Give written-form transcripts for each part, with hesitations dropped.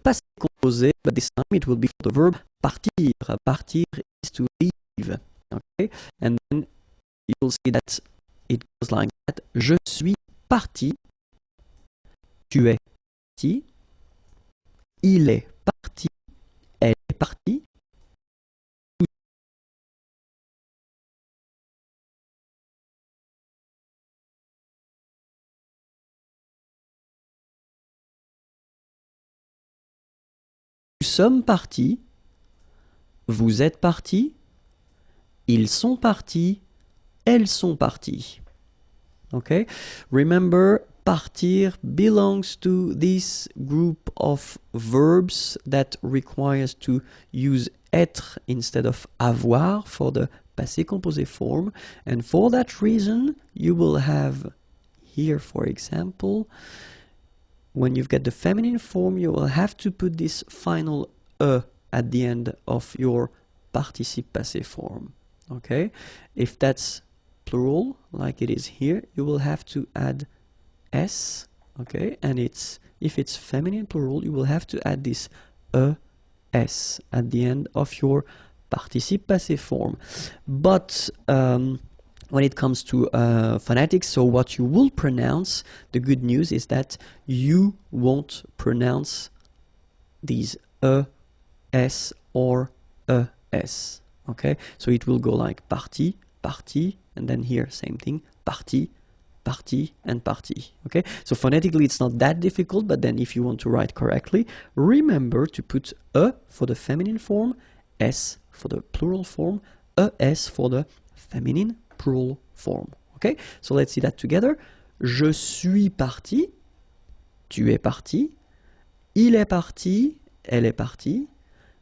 passé composé, but this time it will be for the verb partir. Partir is to leave. Okay? And then you will see that it goes like that. Je suis parti. Tu es parti. Il est parti. Elle est partie. Nous sommes partis. Vous êtes partis. Ils sont partis. Elles sont parties. Okay? Remember, partir belongs to this group of verbs that requires to use être instead of avoir for the passé composé form. And for that reason, you will have here, for example, when you've got the feminine form, you will have to put this final at the end of your participe passé form. Okay? If that's plural, like it is here, you will have to add s, okay? And if it's feminine plural, you will have to add this es at the end of your participe passé form. But when it comes to phonetics, so what you will pronounce, the good news is that you won't pronounce these es or es, okay? So it will go like parti, parti, and then here same thing, parti, parti, and parti, okay? So phonetically it's not that difficult, but then if you want to write correctly, remember to put for the feminine form, s for the plural form, es for the feminine plural form, okay? So let's see that together. Je suis parti, tu es parti, il est parti, elle est partie,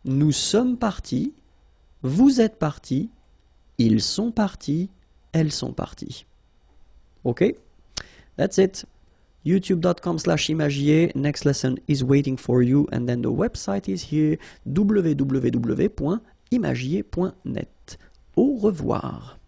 nous sommes partis, vous êtes partis, ils sont partis, elles sont parties. Okay, that's it. youtube.com/imagier. Next lesson is waiting for you, and then the website is here, www.imagier.net. Au revoir.